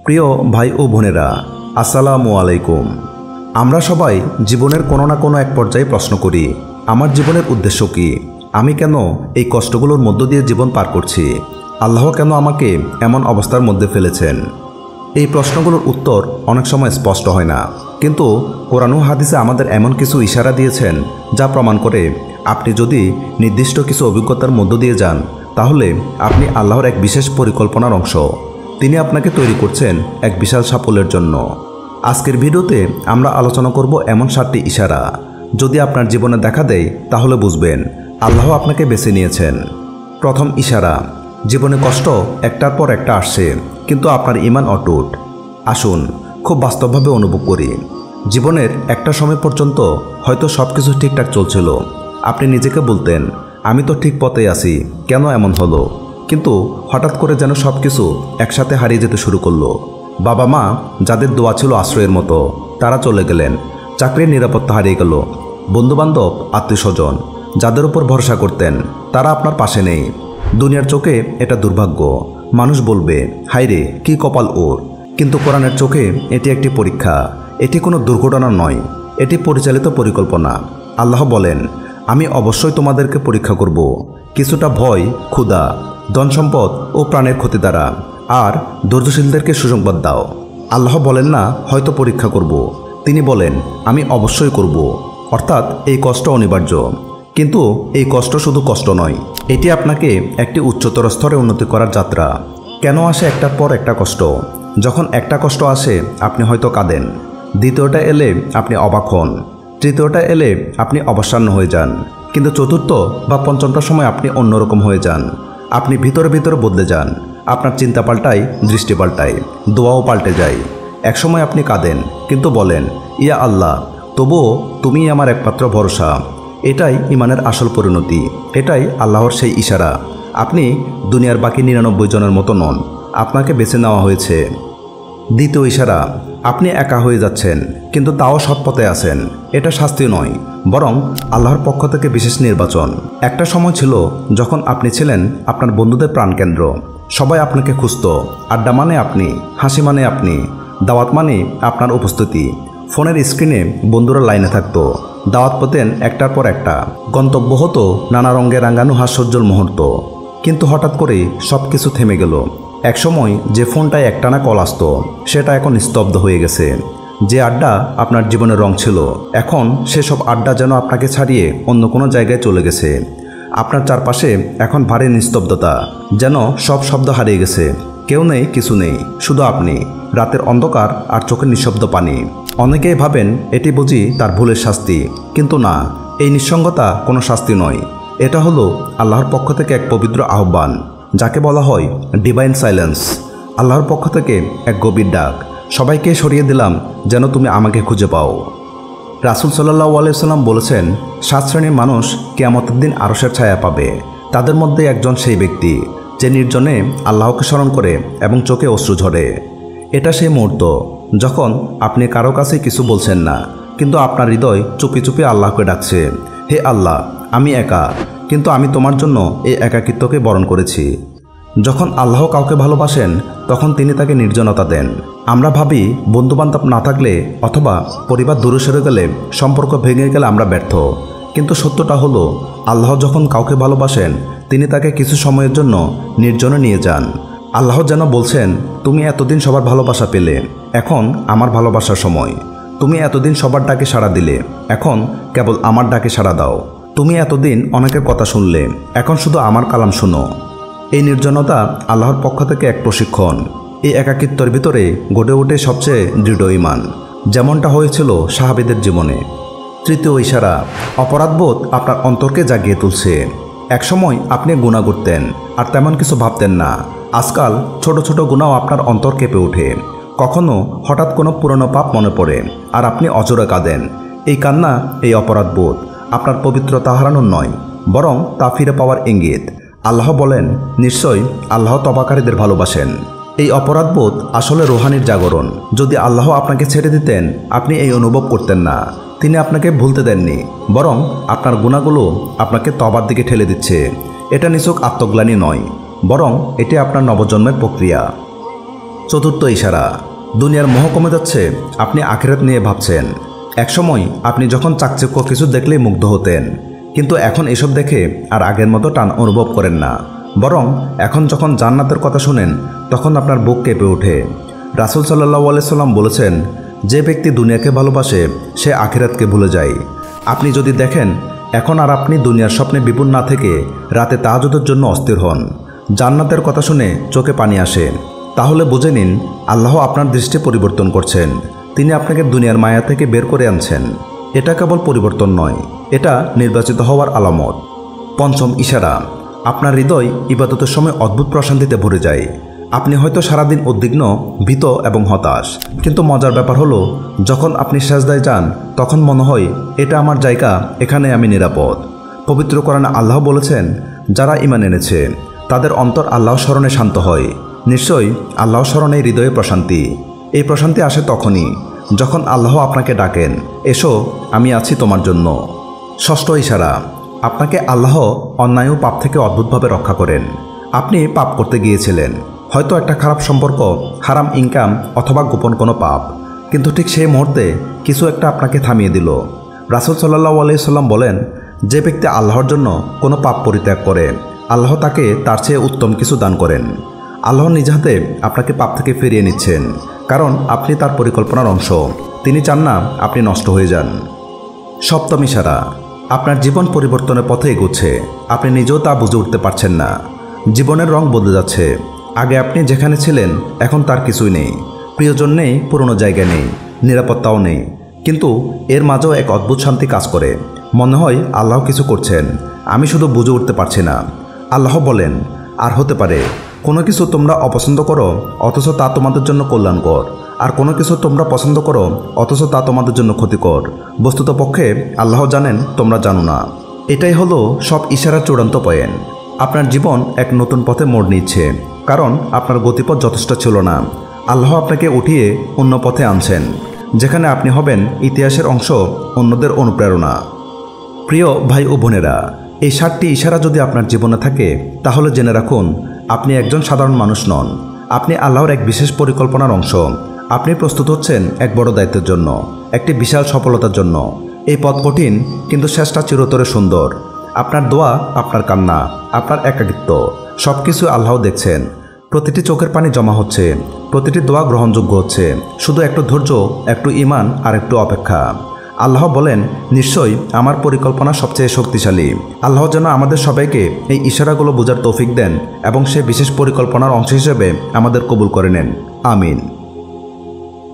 প্রিয় ভাই ও বোনেরা, আসসালামু আলাইকুম। আমরা সবাই জীবনের কোনো না কোনো এক পর্যায়ে প্রশ্ন করি, আমার জীবনের উদ্দেশ্য কী? আমি কেন এই কষ্টগুলোর মধ্য দিয়ে জীবন পার করছি? আল্লাহ কেন আমাকে এমন অবস্থার মধ্যে ফেলেছেন? এই প্রশ্নগুলোর উত্তর অনেক সময় স্পষ্ট হয় না, কিন্তু কোরআন ও হাদিসে আমাদের এমন কিছু ইশারা দিয়েছেন যা প্রমাণ করে আপনি যদি নির্দিষ্ট কিছু অভিজ্ঞতার মধ্য দিয়ে যান, তাহলে আপনি আল্লাহর এক বিশেষ পরিকল্পনার অংশ। তিনি আপনাকে তৈরি করছেন এক বিশাল সাফল্যের জন্য। আজকের ভিডিওতে আমরা আলোচনা করব এমন 7টি ইশারা, যদি আপনার জীবনে দেখা দেয় তাহলে বুঝবেন আল্লাহ আপনাকে বেছে নিয়েছেন। প্রথম ইশারা, জীবনে কষ্ট একটার পর একটা আসছে, কিন্তু আপনার ঈমান অটুট। আসুন খুব বাস্তবভাবে অনুভব করি। জীবনের একটা সময় পর্যন্ত হয়তো সব কিছু ঠিকঠাক চলছিল, আপনি নিজেকে বলতেন আমি তো ঠিক পথেই আছি, কেন এমন হলো? কিন্তু হঠাৎ করে যেন সব কিছু একসাথে হারিয়ে যেতে শুরু করলো। বাবা মা যাদের দোয়া ছিল আশ্রয়ের মতো, তারা চলে গেলেন। চাকরির নিরাপত্তা হারিয়ে গেল। বন্ধুবান্ধব, আত্মীয়স্বজন যাদের উপর ভরসা করতেন, তারা আপনার পাশে নেই। দুনিয়ার চোখে এটা দুর্ভাগ্য। মানুষ বলবে হায় রে, কী কপাল ওর। কিন্তু কোরআনের চোখে এটি একটি পরীক্ষা। এটি কোনো দুর্ঘটনা নয়, এটি পরিচালিত পরিকল্পনা। আল্লাহ বলেন, আমি অবশ্যই তোমাদেরকে পরীক্ষা করব, কিছুটা ভয়, ক্ষুধা, ধন সম্পদ ও প্রাণের ক্ষতি দ্বারা, আর ধৈর্যশীলদেরকে সুসংবাদ দাও। আল্লাহ বলেন না হয়তো পরীক্ষা করব, তিনি বলেন আমি অবশ্যই করব। অর্থাৎ এই কষ্ট অনিবার্য। কিন্তু এই কষ্ট শুধু কষ্ট নয়, এটি আপনাকে একটি উচ্চতর স্তরে উন্নতি করার যাত্রা। কেন আসে একটার পর একটা কষ্ট? যখন একটা কষ্ট আসে আপনি হয়তো কাঁদেন, দ্বিতীয়টা এলে আপনি অবাক হন, তৃতীয়টা এলে আপনি অবসন্ন হয়ে যান, কিন্তু চতুর্থ বা পঞ্চমটার সময় আপনি অন্যরকম হয়ে যান। আপনি ভিতরে ভিতরে বদলে যান। আপনার চিন্তা পাল্টায়, দৃষ্টি পাল্টায়, দোয়াও পাল্টে যায়। একসময় আপনি কাঁদেন, কিন্তু বলেন ইয়া আল্লাহ, তবুও তুমিই আমার একমাত্র ভরসা। এটাই ঈমানের আসল পরিণতি, এটাই আল্লাহর সেই ইশারা। আপনি দুনিয়ার বাকি 99 জনের মতো নন, আপনাকে বেছে নেওয়া হয়েছে। দ্বিতীয় ইশারা, আপনি একা হয়ে যাচ্ছেন, কিন্তু তাও সৎ পথে আছেন। এটা শাস্তি নয়, বরং আল্লাহর পক্ষ থেকে বিশেষ নির্বাচন। একটা সময় ছিল যখন আপনি ছিলেন আপনার বন্ধুদের প্রাণকেন্দ্র। সবাই আপনাকে খুঁজত। আড্ডা মানে আপনি, হাসি মানে আপনি, দাওয়াত মানে আপনার উপস্থিতি। ফোনের স্ক্রিনে বন্ধুরা লাইনে থাকতো, দাওয়াত পেতেন একটার পর একটা, গন্তব্য হতো নানা রঙে রাঙানো হাস্যোজ্জ্বল মুহূর্ত। কিন্তু হঠাৎ করে সব কিছু থেমে গেল। একসময় যে ফোনটায় একটানা কল আসতো, সেটা এখন স্তব্ধ হয়ে গেছে। যে আড্ডা আপনার জীবনের রং ছিল, এখন সেসব আড্ডা যেন আপনাকে ছাড়িয়ে অন্য কোনো জায়গায় চলে গেছে। আপনার চারপাশে এখন ভারী নিস্তব্ধতা, যেন সব শব্দ হারিয়ে গেছে। কেউ নেই, কিছু নেই, শুধু আপনি, রাতের অন্ধকার আর চোখের নিঃশব্দ পানি। অনেকেই ভাবেন এটি বুঝি তার ভুলের শাস্তি, কিন্তু না, এই নিঃসঙ্গতা কোনো শাস্তি নয়। এটা হলো আল্লাহর পক্ষ থেকে এক পবিত্র আহ্বান, যাকে বলা হয় ডিভাইন সাইলেন্স। আল্লাহর পক্ষ থেকে এক গভীর ডাক, সবাইকে সরিয়ে দিলাম যেন তুমি আমাকে খুঁজে পাও। রাসূল সাল্লাল্লাহু আলাইহি ওয়াসাল্লাম বলেছেন, 7 শ্রেণীর মানুষ কিয়ামতের দিন আরশের ছায়া পাবে। তাদের মধ্যে একজন সেই ব্যক্তি যে নির্জনে আল্লাহকে স্মরণ করে এবং চোখে অশ্রু ঝরে। এটা সেই মুহূর্ত যখন আপনি কারো কাছে কিছু বলছেন না, কিন্তু আপনার হৃদয় চুপি চুপি আল্লাহকে ডাকছে, হে আল্লাহ, আমি একা, কিন্তু আমি তোমার জন্য এই একাকিত্বকে বরণ করেছি। যখন আল্লাহ কাউকে ভালোবাসেন, তখন তিনি তাকে নির্জনতা দেন। আমরা ভাবি বন্ধুবান্ধব না থাকলে অথবা পরিবার দূরে সরে গেলে, সম্পর্ক ভেঙে গেলে আমরা ব্যর্থ। কিন্তু সত্যটা হলো, আল্লাহ যখন কাউকে ভালোবাসেন, তিনি তাকে কিছু সময়ের জন্য নির্জনে নিয়ে যান। আল্লাহ যেন বলছেন, তুমি এতদিন সবার ভালোবাসা পেলে, এখন আমার ভালোবাসার সময়। তুমি এতদিন সবার ডাকে সাড়া দিলে, এখন কেবল আমার ডাকে সাড়া দাও। তুমি এতদিন অনেকের কথা শুনলে, এখন শুধু আমার কালাম শুনো। এই নির্জনতা আল্লাহর পক্ষ থেকে এক প্রশিক্ষণ। এই একাকিত্বের ভিতরে গড়ে ওঠে সবচেয়ে দৃঢ় ঈমান, যেমনটা হয়েছিল সাহাবীদের জীবনে। তৃতীয় ইশারা, অপরাধবোধ আপনার অন্তরকে জাগিয়ে তুলছে। একসময় আপনি গুনাহ করতেন আর তেমন কিছু ভাবতেন না। আজকাল ছোট ছোট গুনাহ আপনার অন্তর কেঁপে ওঠে। কখনো হঠাৎ কোনো পুরনো পাপ মনে পড়ে আর আপনি অজরে কাঁদেন। এই কান্না, এই অপরাধবোধ আপনার পবিত্রতা হারানোর নয়, বরং তা ফিরে পাওয়ার ইঙ্গিত। আল্লাহ বলেন, নিশ্চয়ই আল্লাহ তওবাকারীদের ভালোবাসেন। এই অপরাধবোধ আসলে রুহানির জাগরণ। যদি আল্লাহ আপনাকে ছেড়ে দিতেন, আপনি এই অনুভব করতেন না। তিনি আপনাকে ভুলতে দেননি, বরং আপনার গুনাহগুলো আপনাকে তওবার দিকে ঠেলে দিচ্ছে। এটা নিছক আত্মগ্লানি নয়, বরং এটি আপনার নবজন্মের প্রক্রিয়া। চতুর্থ ইশারা, দুনিয়ার মোহ কমে যাচ্ছে, আপনি আখিরাত নিয়ে ভাবছেন। একসময় আপনি যখন চাকচিক্য কিছু দেখলেই মুগ্ধ হতেন, কিন্তু এখন এসব দেখে আর আগের মতো টান অনুভব করেন না, বরং এখন যখন জান্নাতের কথা শুনেন তখন আপনার বুক কেঁপে ওঠে। রাসূল সাল্লাল্লাহু আলাইহি সাল্লাম বলেছেন, যে ব্যক্তি দুনিয়াকে ভালোবাসে সে আখিরাতকে ভুলে যায়। আপনি যদি দেখেন এখন আর আপনি দুনিয়ার স্বপ্নে বিপুল না থেকে রাতে তাহাজ্জুদের জন্য অস্থির হন, জান্নাতের কথা শুনে চোখে পানি আসে, তাহলে বুঝে নিন আল্লাহ আপনার দৃষ্টি পরিবর্তন করছেন। তিনি আপনাকে দুনিয়ার মায়া থেকে বের করে আনছেন। এটা কেবল পরিবর্তন নয়, এটা নির্বাচিত হওয়ার আলামত। পঞ্চম ইশারা, আপনার হৃদয় ইবাদতের সময় অদ্ভুত প্রশান্তিতে ভরে যায়। আপনি হয়তো সারাদিন উদ্বিগ্ন, ভীত এবং হতাশ, কিন্তু মজার ব্যাপার হলো যখন আপনি সেজদায় যান তখন মনে হয় এটা আমার জায়গা, এখানে আমি নিরাপদ। পবিত্র কোরআনে আল্লাহ বলেছেন, যারা ঈমান এনেছে তাদের অন্তর আল্লাহ স্মরণে শান্ত হয়। নিশ্চয়ই আল্লাহ স্মরণে হৃদয়ে প্রশান্তি। এই প্রশান্তি আসে তখনই যখন আল্লাহ আপনাকে ডাকেন, এসো আমি আছি তোমার জন্য। ষষ্ঠ ইশারা, আপনাকে আল্লাহ অন্যায় ও পাপ থেকে অদ্ভুতভাবে রক্ষা করেন। আপনি পাপ করতে গিয়েছিলেন, হয়তো একটা খারাপ সম্পর্ক, হারাম ইনকাম অথবা গোপন কোনো পাপ, কিন্তু ঠিক সেই মুহূর্তে কিছু একটা আপনাকে থামিয়ে দিল। রাসূল সাল্লাল্লাহু আলাইহি সাল্লাম বলেন, যে ব্যক্তি আল্লাহর জন্য কোনো পাপ পরিত্যাগ করে আল্লাহ তাকে তার চেয়ে উত্তম কিছু দান করেন। আল্লাহ নিজ হাতে আপনাকে পাপ থেকে ফিরিয়ে নিচ্ছেন, কারণ আপনি তার পরিকল্পনার অংশ। তিনি চান না আপনি নষ্ট হয়ে যান। সপ্তম ইশারা, আপনার জীবন পরিবর্তনের পথে এগোচ্ছে, আপনি নিজেও তা বুঝে উঠতে পারছেন না। জীবনের রং বদলে যাচ্ছে। আগে আপনি যেখানে ছিলেন এখন তার কিছুই নেই, প্রিয়জন নেই, পুরনো জায়গা নেই, নিরাপত্তাও নেই, কিন্তু এর মাঝেও এক অদ্ভুত শান্তি কাজ করে। মনে হয় আল্লাহ কিছু করছেন, আমি শুধু বুঝে উঠতে পারছি না। আল্লাহ বলেন, আর হতে পারে কোনো কিছু তোমরা অপছন্দ করো অথচ তা তোমাদের জন্য কল্যাণকর, আর কোনো কিছু তোমরা পছন্দ করো অথচ তা তোমাদের জন্য ক্ষতিকর। বস্তুতপক্ষে আল্লাহ জানেন, তোমরা জানো না। এটাই হলো সব ইশারার চূড়ান্ত পয়েন্ট। আপনার জীবন এক নতুন পথে মোড় নিচ্ছে, কারণ আপনার গতিপথ যথেষ্ট ছিল না। আল্লাহ আপনাকে উঠিয়ে অন্য পথে আনছেন, যেখানে আপনি হবেন ইতিহাসের অংশ, অন্যদের অনুপ্রেরণা। প্রিয় ভাই ও বোনেরা, এই 7টি ইশারা যদি আপনার জীবনে থাকে তাহলে জেনে রাখুন আপনি একজন সাধারণ মানুষ নন, আপনি আল্লাহর এক বিশেষ পরিকল্পনার অংশ। আপনি প্রস্তুত হচ্ছেন এক বড় দায়িত্বের জন্য, একটি বিশাল সফলতার জন্য। এই পথ কঠিন, কিন্তু শেষটা চিরতরে সুন্দর। আপনার দোয়া, আপনার কান্না, আপনার একাকিত্ব সব কিছু আল্লাহ দেখছেন। প্রতিটি চোখের পানি জমা হচ্ছে, প্রতিটি দোয়া গ্রহণযোগ্য হচ্ছে। শুধু একটু ধৈর্য, একটু ঈমান আর একটু অপেক্ষা। আল্লাহ বলেন, নিশ্চয়ই আমার পরিকল্পনা সবচেয়ে শক্তিশালী। আল্লাহ যেন আমাদের সবাইকে এই ইশারাগুলো বোঝার তৌফিক দেন এবং সে বিশেষ পরিকল্পনার অংশ হিসেবে আমাদের কবুল করে নেন। আমিন।